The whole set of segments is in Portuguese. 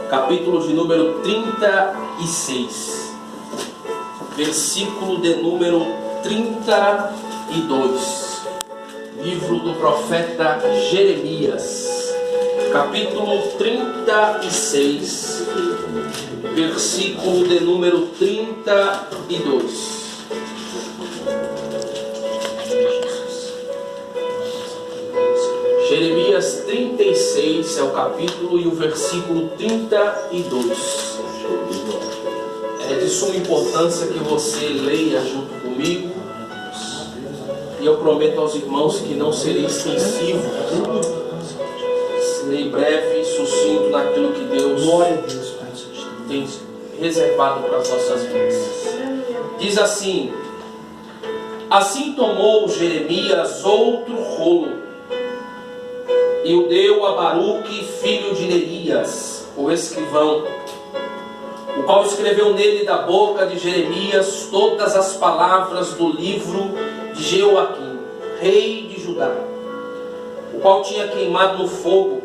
capítulo de número 36, versículo de número 32, livro do profeta Jeremias, capítulo 36, versículo de número 32. Jeremias 36 é o capítulo e o versículo 32. É de suma importância que você leia junto comigo. E eu prometo aos irmãos que não serei extensivo. Serei breve e sucinto naquilo que Deus tem reservado para as nossas vidas. Diz assim: assim tomou Jeremias outro rolo e o deu a Baruque, filho de Nerias, o escrivão, o qual escreveu nele da boca de Jeremias todas as palavras do livro de Jeoaquim, rei de Judá, o qual tinha queimado no fogo,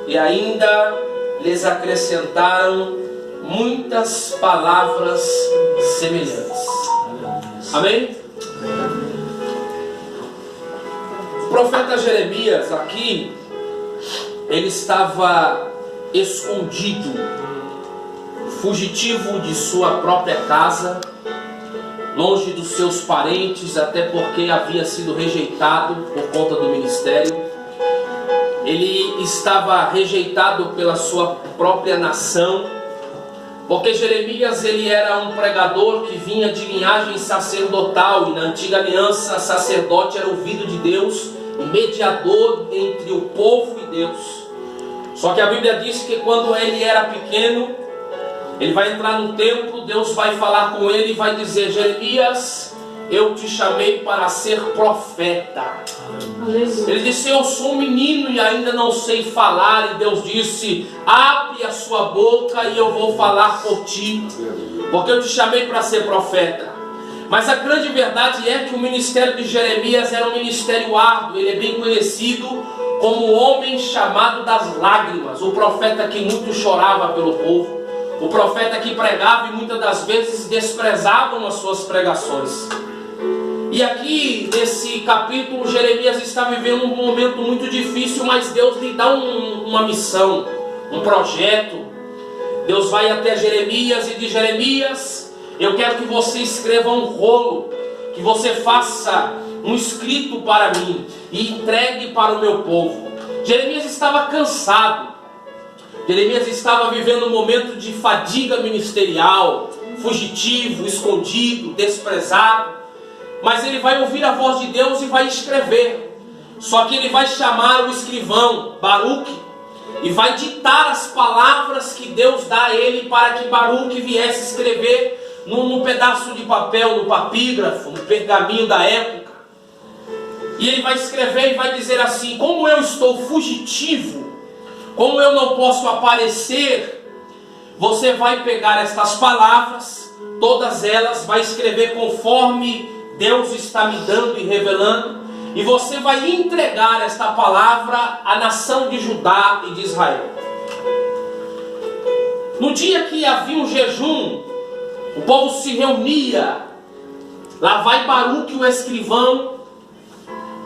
e ainda lhes acrescentaram muitas palavras semelhantes. Amém? O profeta Jeremias aqui, ele estava escondido, fugitivo de sua própria casa, longe dos seus parentes, até porque havia sido rejeitado por conta do ministério. Ele estava rejeitado pela sua própria nação, porque Jeremias ele era um pregador que vinha de linhagem sacerdotal, e na antiga aliança sacerdote era ouvido de Deus e mediador entre o povo e Deus. Só que a Bíblia diz que quando ele era pequeno, ele vai entrar no templo, Deus vai falar com ele e vai dizer: Jeremias, eu te chamei para ser profeta. Ele disse: eu sou um menino e ainda não sei falar. E Deus disse: abre a sua boca e eu vou falar por ti, porque eu te chamei para ser profeta. Mas a grande verdade é que o ministério de Jeremias era um ministério árduo. Ele é bem conhecido como o homem chamado das lágrimas, o profeta que muito chorava pelo povo, o profeta que pregava e muitas das vezes desprezavam as suas pregações. E aqui nesse capítulo Jeremias está vivendo um momento muito difícil, mas Deus lhe dá uma missão, um projeto. Deus vai até Jeremias e diz: Jeremias, eu quero que você escreva um rolo, que você faça um escrito para mim e entregue para o meu povo. Jeremias estava cansado. Jeremias estava vivendo um momento de fadiga ministerial, fugitivo, escondido, desprezado. Mas ele vai ouvir a voz de Deus e vai escrever. Só que ele vai chamar o escrivão, Baruque, e vai ditar as palavras que Deus dá a ele para que Baruque viesse escrever num pedaço de papel, no papígrafo, no pergaminho da época. E ele vai escrever e vai dizer assim: como eu estou fugitivo, como eu não posso aparecer, você vai pegar estas palavras, todas elas, vai escrever conforme Deus está me dando e revelando, e você vai entregar esta palavra à nação de Judá e de Israel. No dia que havia um jejum, o povo se reunia. Lá vai Baruque, o escrivão,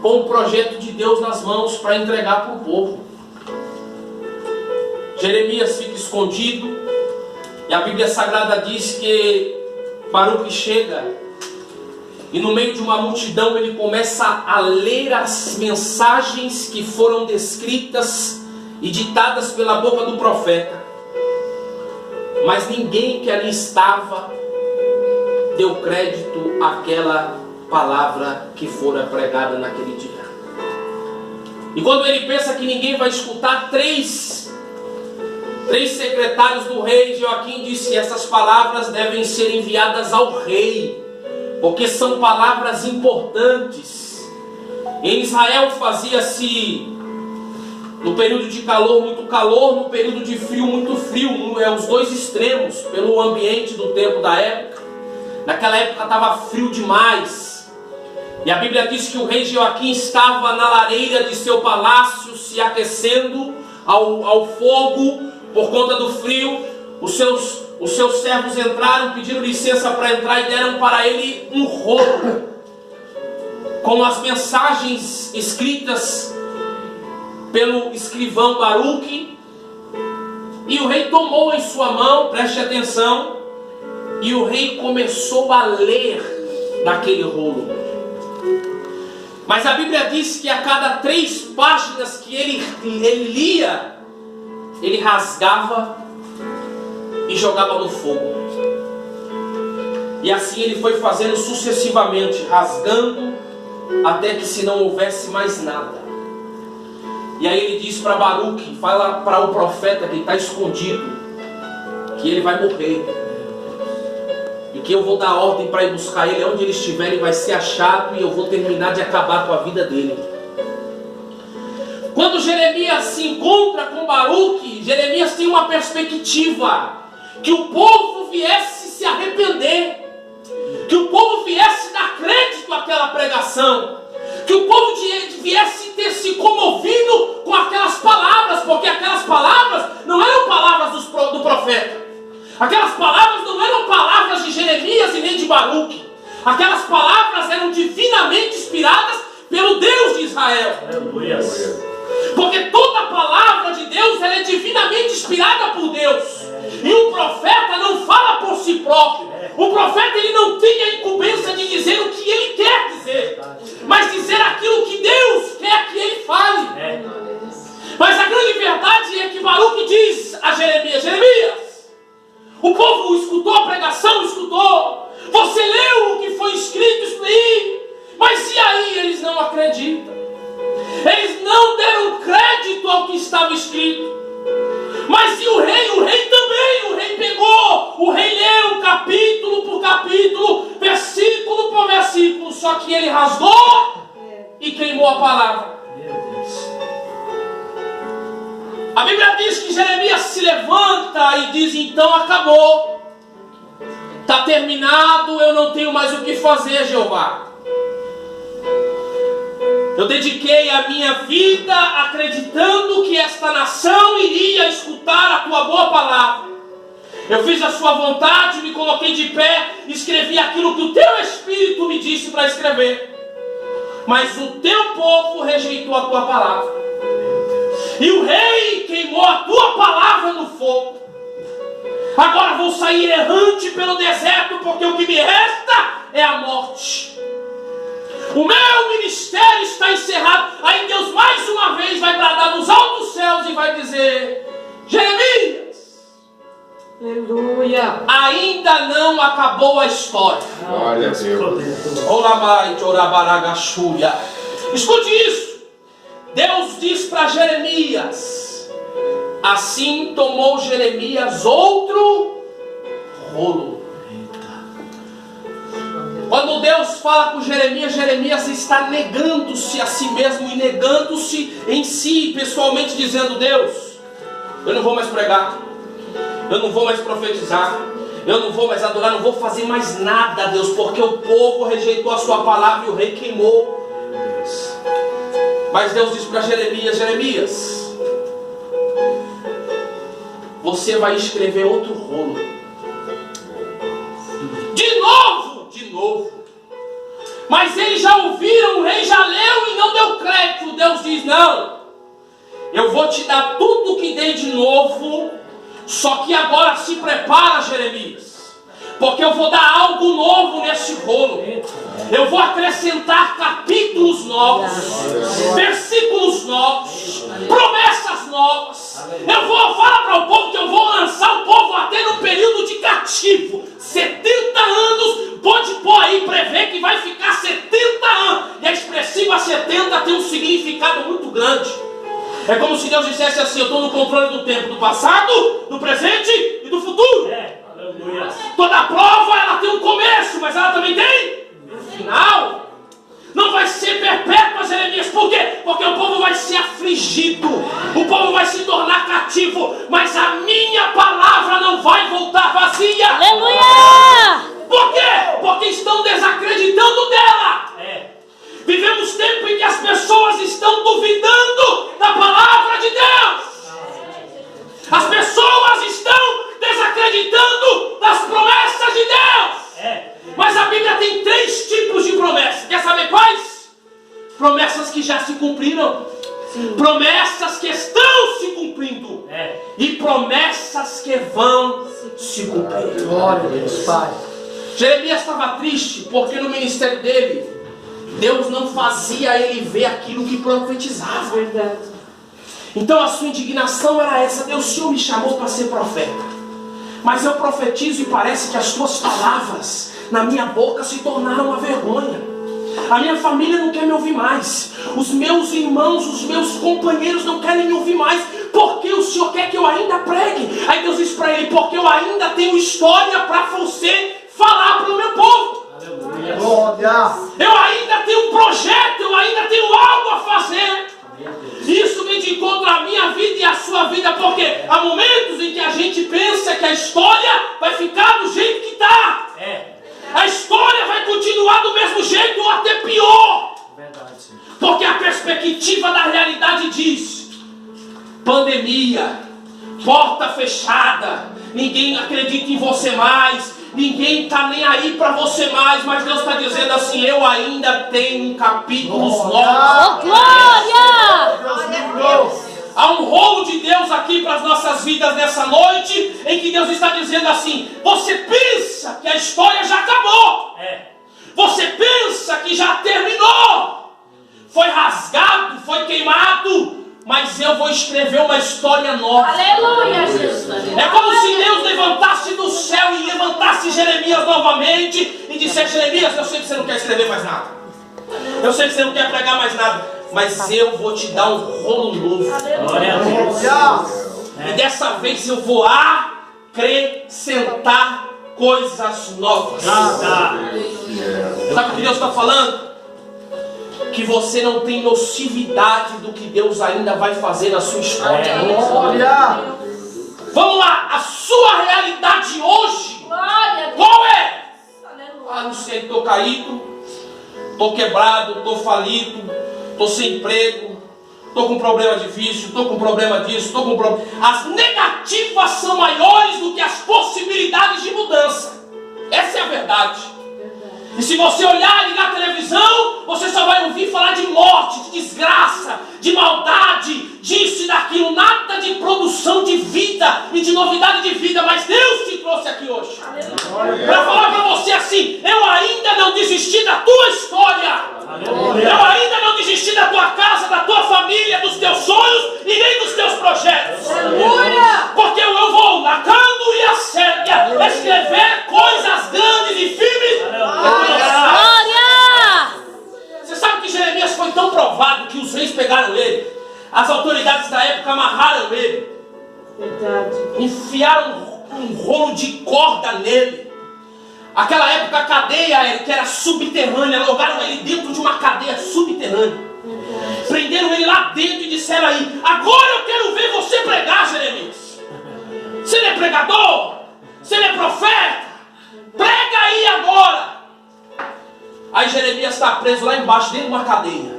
com o projeto de Deus nas mãos para entregar para o povo. Jeremias fica escondido, e a Bíblia Sagrada diz que Baruque chega, e no meio de uma multidão ele começa a ler as mensagens que foram descritas e ditadas pela boca do profeta. Mas ninguém que ali estava deu crédito àquela palavra que fora pregada naquele dia. E quando ele pensa que ninguém vai escutar, três secretários do rei Jeoaquim disse: essas palavras devem ser enviadas ao rei, porque são palavras importantes. Em Israel fazia-se, no período de calor, muito calor, no período de frio, muito frio. Os dois extremos, pelo ambiente do tempo da época. Naquela época estava frio demais. E a Bíblia diz que o rei Jeoaquim estava na lareira de seu palácio, se aquecendo ao fogo, Por conta do frio, os seus servos entraram, pediram licença para entrar e deram para ele um rolo com as mensagens escritas pelo escrivão Baruque. E o rei tomou em sua mão, preste atenção, e o rei começou a ler naquele rolo. Mas a Bíblia diz que a cada 3 páginas que ele lia, ele rasgava e jogava no fogo. E assim ele foi fazendo sucessivamente, rasgando até que se não houvesse mais nada. E aí ele diz para Baruque, fala para o profeta que está escondido, que ele vai morrer, e que eu vou dar ordem para ir buscar ele onde ele estiver, ele vai ser achado, e eu vou terminar de acabar com a vida dele. Quando Jeremias se encontra com Baruque, Jeremias tem uma perspectiva, que o povo viesse se arrepender, que o povo viesse dar crédito àquela pregação, que o povo viesse ter se comovido com aquelas palavras, porque aquelas palavras não eram palavras do profeta, aquelas palavras não eram palavras de Jeremias e nem de Baruque, aquelas palavras eram divinamente inspiradas pelo Deus de Israel. Aleluia. Porque toda palavra de Deus ela é divinamente inspirada por Deus. E o profeta não fala por si próprio. O profeta ele não tem a incumbência de dizer o que ele quer dizer, mas dizer aquilo que Deus quer que ele fale. Mas a grande verdade é que Baruque diz a Jeremias: Jeremias, o povo escutou a pregação, escutou. Você leu o que foi escrito, isso aí. Mas e aí eles não acreditam? Eles não deram crédito ao que estava escrito. Mas e o rei também, o rei pegou, o rei leu capítulo por capítulo, versículo por versículo, só que ele rasgou e queimou a palavra. A Bíblia diz que Jeremias se levanta e diz: então acabou, está terminado, eu não tenho mais o que fazer, Jeová. Eu dediquei a minha vida acreditando que esta nação iria escutar a tua boa palavra. Eu fiz a sua vontade, me coloquei de pé, escrevi aquilo que o teu Espírito me disse para escrever. Mas o teu povo rejeitou a tua palavra. E o rei queimou a tua palavra no fogo. Agora vou sair errante pelo deserto, porque o que me resta é a morte. O meu ministério está encerrado. Aí Deus mais uma vez vai bradar nos altos céus e vai dizer: Jeremias, aleluia, ainda não acabou a história. Glória a Deus. Escute isso. Deus diz para Jeremias: assim tomou Jeremias outro rolo. Quando Deus fala com Jeremias, Jeremias está negando-se a si mesmo e negando-se em si, pessoalmente, dizendo: Deus, eu não vou mais pregar, eu não vou mais profetizar, eu não vou mais adorar, não vou fazer mais nada, Deus, porque o povo rejeitou a sua palavra e o rei queimou. Mas Deus diz para Jeremias: Jeremias, você vai escrever outro rolo. De novo. Mas eles já ouviram, o rei já leu e não deu crédito. Deus diz: não, eu vou te dar tudo que dei de novo, só que agora se prepara, Jeremias, porque eu vou dar algo novo nesse rolo. Eu vou acrescentar capítulos novos, versículos novos, promessas novas. Eu vou falar para o povo que eu vou lançar o povo até no período de cativo. 70 anos, pode pôr aí, prever que vai ficar 70 anos. E a expressiva 70 tem um significado muito grande. É como se Deus dissesse assim: eu estou no controle do tempo, do passado, do presente e do futuro. Toda prova ela tem um começo, mas ela também tem um final. Não vai ser perpétua, Jeremias. Por quê? Porque o povo vai ser afligido, o povo vai se tornar cativo, mas a minha palavra não vai voltar vazia. Aleluia! Por quê? Porque estão desacreditando dela. Vivemos tempo em que as pessoas estão duvidando da palavra de Deus. As pessoas Promessas que estão se cumprindo. E promessas que vão se cumprir. Glória a Deus, Pai. Jeremias estava triste porque no ministério dele, Deus não fazia ele ver aquilo que profetizava. Verdade. Então a sua indignação era essa: Deus, o Senhor me chamou para ser profeta, mas eu profetizo e parece que as tuas palavras na minha boca se tornaram uma vergonha. A minha família não quer me ouvir mais. Os meus irmãos, os meus companheiros não querem me ouvir mais. Porque o Senhor quer que eu ainda pregue. Aí Deus diz para ele: porque eu ainda tenho história para você falar para o meu povo. Glória. Eu ainda tenho um projeto, eu ainda tenho algo a fazer. Isso vem de encontro à minha vida e à sua vida, porque há momentos em que a gente pensa que a história vai ficar do jeito que está. A história vai continuar do mesmo jeito ou até pior. Porque a perspectiva da realidade diz: pandemia, porta fechada, ninguém acredita em você mais, ninguém está nem aí para você mais. Mas Deus está dizendo assim: eu ainda tenho capítulos novos. Glória! Há um rolo de Deus aqui para as nossas vidas nessa noite, em que Deus está dizendo assim: você pensa que a história já acabou, você pensa que já terminou, foi rasgado, foi queimado, mas eu vou escrever uma história nova. Aleluia, Jesus. É como se Deus levantasse do céu e levantasse Jeremias novamente e dissesse: Jeremias, eu sei que você não quer escrever mais nada, eu sei que você não quer pregar mais nada, mas eu vou te dar um rolo novo. E dessa vez eu vou acrescentar coisas novas. Sabe o que Deus está falando? Que você não tem nocividade do que Deus ainda vai fazer na sua história. Vamos lá, a sua realidade hoje, qual é? Não sei, estou caído, estou quebrado, estou falido, estou sem emprego, estou com problema de vício, estou com problema disso, estou com problema. As negativas são maiores do que as possibilidades de mudança. Essa é a verdade. E se você olhar e ligar a televisão, você só vai ouvir falar de morte, de desgraça, de maldade, disso e daquilo. Nada de produção de vida e de novidade de vida. Mas Deus te trouxe aqui hoje para falar para você assim: eu ainda não desisti da tua história. Eu ainda não desisti da tua casa, da tua família, dos teus sonhos e nem dos teus projetos. Porque eu vou na Cando e a Sérvia escrever coisas grandes e firmes. Glória! Você sabe que Jeremias foi tão provado que os reis pegaram ele, as autoridades da época amarraram ele, enfiaram um rolo de corda nele. Aquela época a cadeia que era subterrânea, jogaram ele dentro de uma cadeia subterrânea, prenderam ele lá dentro e disseram aí: agora eu quero ver você pregar, Jeremias. Você não é pregador? Você não é profeta? Prega aí agora. Aí Jeremias está preso lá embaixo, dentro de uma cadeia.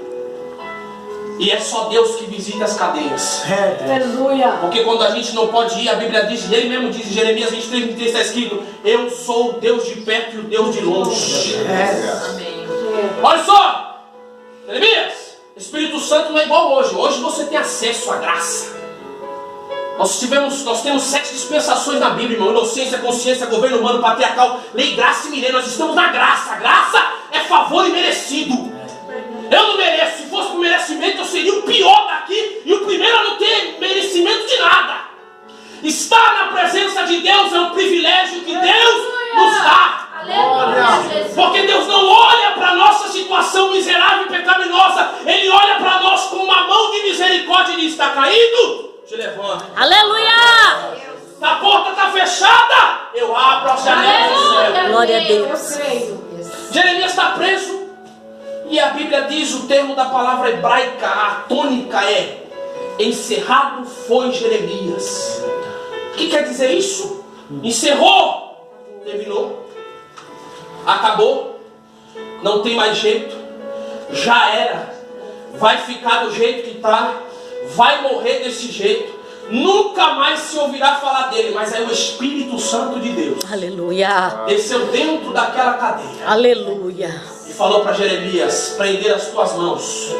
E é só Deus que visita as cadeias. Aleluia! Porque quando a gente não pode ir, a Bíblia diz, e ele mesmo diz em Jeremias 23, 23 está escrito: eu sou o Deus de perto e o Deus de longe. Olha só, Jeremias, Espírito Santo não é igual hoje. Hoje você tem acesso à graça. Nós temos 7 dispensações na Bíblia, irmão: inocência, consciência, governo humano, patriarcal, lei, graça e milênio. Nós estamos na graça. A graça é favor imerecido. Eu não mereço. Se fosse por merecimento, eu seria o pior daqui e o primeiro a não ter merecimento de nada. Estar na presença de Deus é um privilégio que Deus nos dá. Porque Deus não olha para a nossa situação miserável e pecaminosa. Ele olha para nós com uma mão de misericórdia e diz: está caído? Te levanta. Aleluia! A porta está fechada? Eu abro as janelas do céu. Glória a Deus. Jeremias está preso. E a Bíblia diz, o termo da palavra hebraica, a tônica é: encerrado foi Jeremias. O que quer dizer isso? Encerrou, terminou, acabou, não tem mais jeito, já era, vai ficar do jeito que está, vai morrer desse jeito, nunca mais se ouvirá falar dele. Mas aí o Espírito Santo de Deus, Aleluia! desceu dentro daquela cadeia, Aleluia! falou para Jeremias: prender as tuas mãos,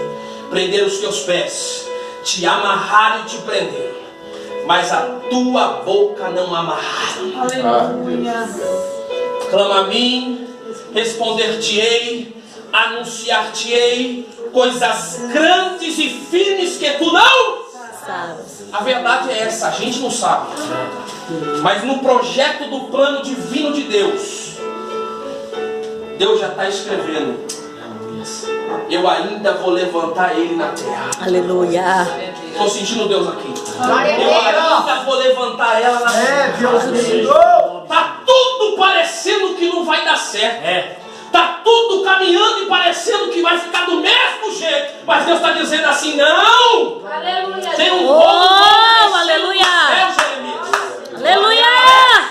prender os teus pés, te amarraram e te prenderam, mas a tua boca não amarraram. Aleluia. Clama a mim, responder-te-ei, anunciar-te-ei coisas grandes e firmes que tu não Sabes. A verdade é essa, a gente não sabe. Mas no projeto do plano divino de Deus, Deus já está escrevendo: eu ainda vou levantar ele na terra. Aleluia. Estou sentindo Deus aqui. Glória a Eu Deus. ainda vou levantar ela na terra. Deus lindo. Tá tudo parecendo que não vai dar certo. Tá tudo caminhando e parecendo que vai ficar do mesmo jeito. Mas Deus está dizendo assim: não! Aleluia. Tem um Oh, bolo aleluia. Jeremias. Aleluia.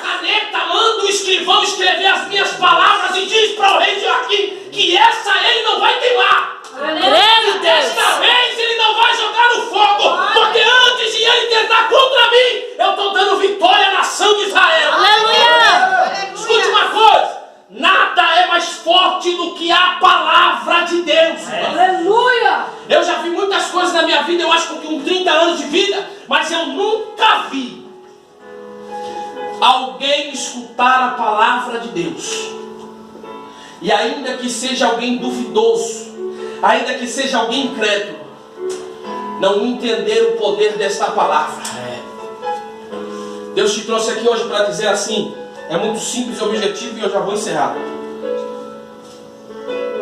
Caneta, manda o escrivão escrever as minhas palavras e diz para o rei de Joaquim que essa ele não vai queimar. Creio, Desta Deus. vez ele não vai jogar no fogo, porque antes de ele tentar contra mim, eu estou dando vitória à nação de Israel. Aleluia. Escute uma coisa: nada é mais forte do que a palavra de Deus. Aleluia. Eu já vi muitas coisas na minha vida, eu acho que com 30 anos de vida, mas eu nunca vi alguém escutar a palavra de Deus, e ainda que seja alguém duvidoso, ainda que seja alguém incrédulo, não entender o poder desta palavra. Deus te trouxe aqui hoje para dizer assim, é muito simples e objetivo, e eu já vou encerrar.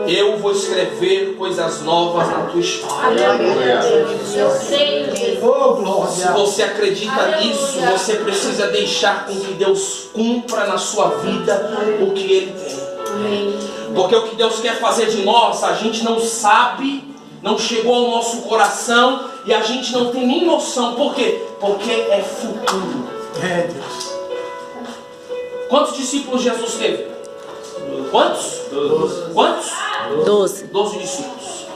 Eu vou escrever coisas novas na tua história. Eu sei, Deus. Oh, Se glória. você acredita nisso, você precisa deixar com que Deus cumpra na sua vida o que Ele tem. Porque o que Deus quer fazer de nós, a gente não sabe, não chegou ao nosso coração e a gente não tem nem noção. Por quê? Porque é futuro. Deus. Quantos discípulos Jesus teve? Quantos? 12. 12. 12 discípulos.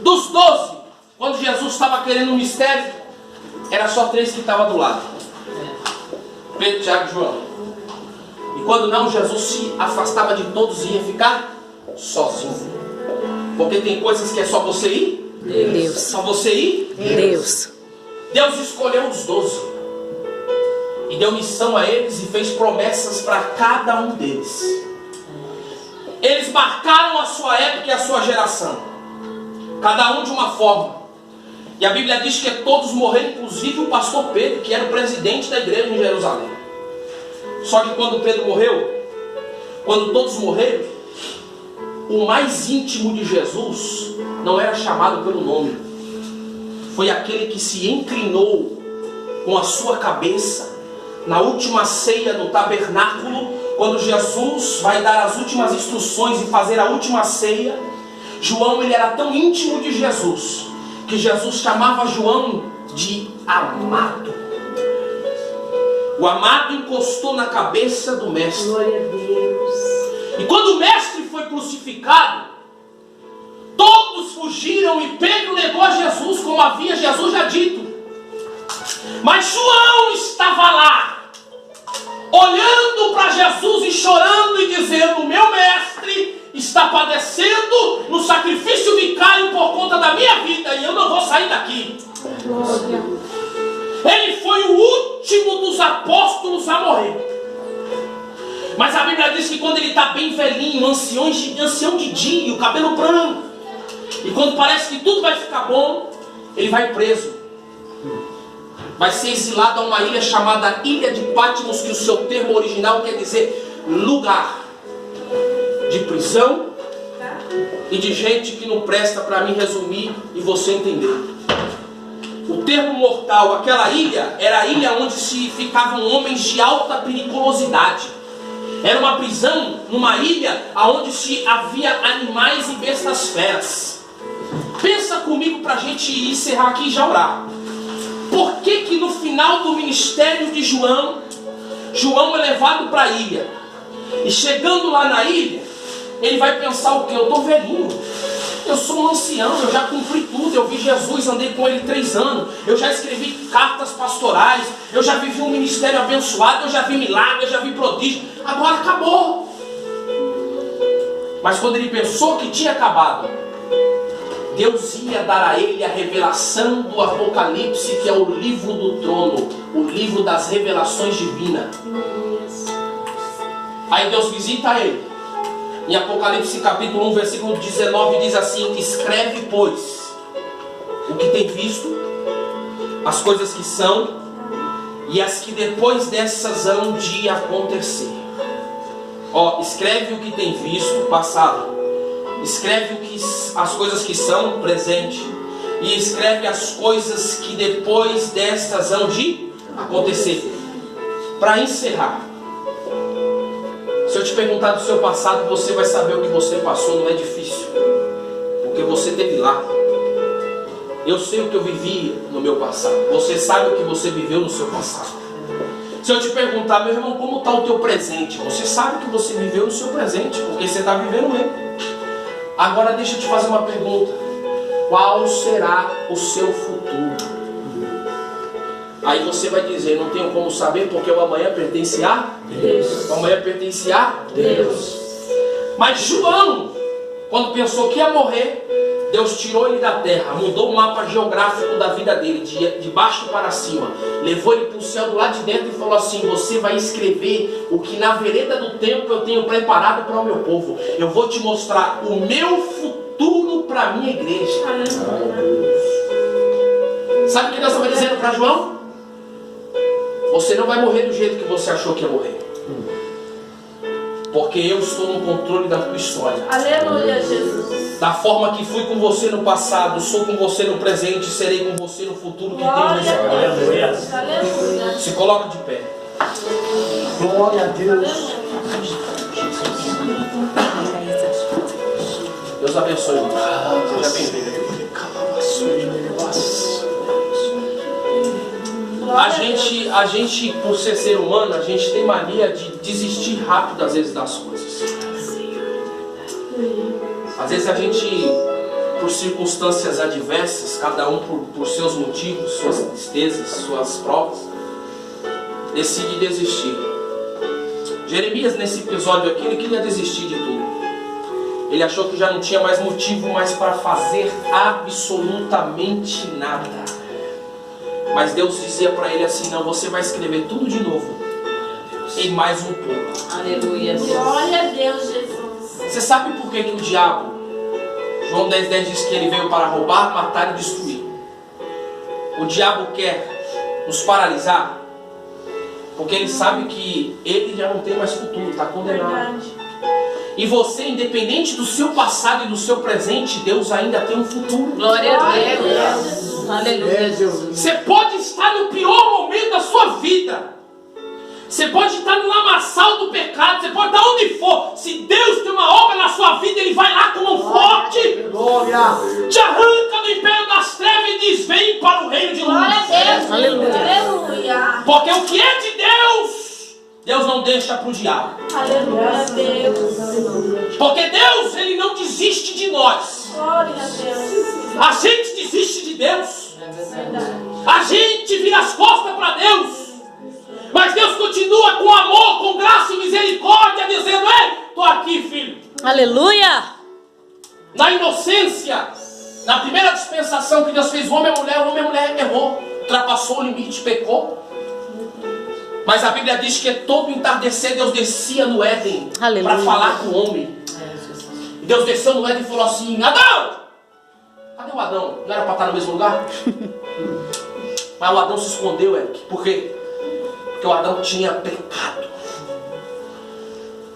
Dos 12, quando Jesus estava querendo um mistério, era só 3 que estavam do lado: Pedro, Tiago e João. E quando não, Jesus se afastava de todos e ia ficar sozinho. Porque tem coisas que é só você ir. Deus. Só você ir. Deus. Deus escolheu os 12 e deu missão a eles e fez promessas para cada um deles. Eles marcaram a sua época e a sua geração, cada um de uma forma. E a Bíblia diz que todos morreram, inclusive o pastor Pedro, que era o presidente da igreja em Jerusalém. Só que quando Pedro morreu, quando todos morreram, o mais íntimo de Jesus não era chamado pelo nome. Foi aquele que se inclinou com a sua cabeça na última ceia no tabernáculo, quando Jesus vai dar as últimas instruções e fazer a última ceia. João, ele era tão íntimo de Jesus, que Jesus chamava João de amado. O amado encostou na cabeça do mestre. Glória a Deus. E quando o mestre foi crucificado, todos fugiram e Pedro negou a Jesus, como havia Jesus já dito. Mas João estava lá, olhando para Jesus e chorando e dizendo: meu mestre está padecendo no sacrifício vicário por conta da minha vida e eu não vou sair daqui. Ele foi o último dos apóstolos a morrer. Mas a Bíblia diz que quando ele está bem velhinho, ancião de dia, o cabelo branco, e quando parece que tudo vai ficar bom, ele vai preso. Vai ser exilado a uma ilha chamada Ilha de Patmos, que o seu termo original quer dizer lugar de prisão e de gente que não presta, para mim resumir e você entender. O termo mortal, aquela ilha, era a ilha onde se ficavam homens de alta periculosidade. Era uma prisão numa ilha onde se havia animais e bestas feras. Pensa comigo para a gente encerrar aqui e já orar. Por que no final do ministério de João é levado para a ilha? E chegando lá na ilha, ele vai pensar o quê? Eu estou velhinho, eu sou um ancião, eu já cumpri tudo, eu vi Jesus, andei com ele 3 anos, eu já escrevi cartas pastorais, eu já vivi um ministério abençoado, eu já vi milagre, eu já vi prodígio, agora acabou. Mas quando ele pensou que tinha acabado, Deus ia dar a ele a revelação do Apocalipse, que é o livro do trono, o livro das revelações divinas. Aí Deus visita ele. Em Apocalipse capítulo 1, versículo 19, diz assim: escreve, pois, o que tem visto, as coisas que são e as que depois dessas hão de acontecer. Escreve o que tem visto, passado. Escreve as coisas que são, presente. E escreve as coisas que depois destas hão de acontecer. Para encerrar, se eu te perguntar do seu passado, você vai saber o que você passou. Não é difícil, porque você esteve lá. Eu sei o que eu vivi no meu passado. Você sabe o que você viveu no seu passado. Se eu te perguntar, meu irmão, como está o teu presente? Você sabe o que você viveu no seu presente, porque você está vivendo ele. Agora deixa eu te fazer uma pergunta. Qual será o seu futuro? Aí você vai dizer, não tenho como saber, porque o amanhã pertence a Deus. O amanhã pertence a Deus. Mas João, quando pensou que ia morrer, Deus tirou ele da terra, mudou o mapa geográfico da vida dele, de baixo para cima, levou ele para o céu do lado de dentro e falou assim: você vai escrever o que na vereda do tempo eu tenho preparado para o meu povo. Eu vou te mostrar o meu futuro para a minha igreja. Sabe o que Deus estava dizendo para João? Você não vai morrer do jeito que você achou que ia morrer, porque eu estou no controle da tua história. Aleluia, Jesus. Da forma que fui com você no passado, sou com você no presente, serei com você no futuro que tem reservado. Aleluia. Se coloca de pé. Glória a Deus. Deus abençoe. Seja bem-vindo. A gente, por ser humano, a gente tem mania de desistir rápido às vezes das coisas. Às vezes a gente, por circunstâncias adversas, cada um por seus motivos, suas tristezas, suas provas, decide desistir. Jeremias, nesse episódio aqui, ele queria desistir de tudo. Ele achou que já não tinha mais motivo mais para fazer absolutamente nada. Mas Deus dizia para ele assim: não, você vai escrever tudo de novo, em mais um pouco. Aleluia. Glória a Deus, Jesus. Você sabe por que o diabo, João 10,10 diz que ele veio para roubar, matar e destruir? O diabo quer nos paralisar, porque ele sabe que ele já não tem mais futuro, está condenado. Verdade. E você, independente do seu passado e do seu presente, Deus ainda tem um futuro. Glória a Deus. Aleluia. Você pode estar no pior momento da sua vida. Você pode estar no lamaçal do pecado. Você pode estar onde for. Se Deus tem uma obra na sua vida, Ele vai lá com mão forte. Glória. Te arranca do império das trevas e diz: vem para o reino de luz. Glória a Deus. Aleluia. Aleluia. Porque o que é de Deus, Deus não deixa para o diabo. Aleluia, Deus. Porque Deus, Ele não desiste de nós. Glória a Deus. A gente desiste de Deus. Verdade. A gente vira as costas para Deus. Mas Deus continua com amor, com graça e misericórdia, dizendo: ei, estou aqui, filho. Aleluia. Na inocência, na primeira dispensação que Deus fez o homem e a mulher errou, ultrapassou o limite, pecou. Mas a Bíblia diz que todo entardecer Deus descia no Éden para falar com o homem. E Deus desceu no Éden e falou assim: Adão! Cadê o Adão? Não era para estar no mesmo lugar? Mas o Adão se escondeu, Eric. Por quê? Porque o Adão tinha pecado.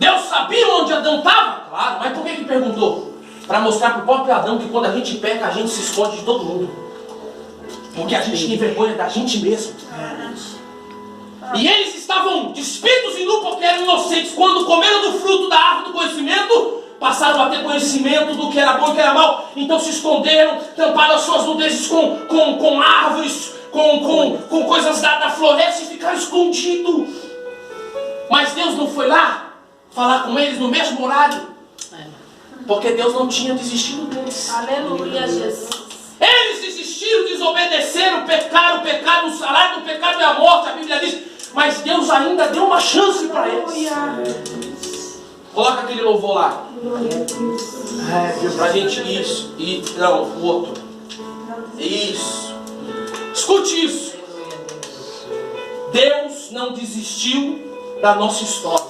Deus sabia onde Adão estava? Claro, mas por que ele perguntou? Para mostrar para o próprio Adão que quando a gente peca, a gente se esconde de todo mundo. Porque a gente tem vergonha da gente mesmo. E eles estavam despidos e nus porque eram inocentes. Quando comeram do fruto da árvore do conhecimento, passaram a ter conhecimento do que era bom e que era mal. Então se esconderam, tamparam as suas nudezes com árvores, com coisas da floresta e ficaram escondidos. Mas Deus não foi lá falar com eles no mesmo horário, porque Deus não tinha desistido deles. Aleluia, Jesus. Eles desistiram, desobedeceram, pecaram, o pecado, o salário do pecado é a morte, a Bíblia diz. Mas Deus ainda deu uma chance para eles. Coloca aquele louvor lá. É, Pra gente isso. E não, o outro. Isso. Escute isso. Deus não desistiu da nossa história.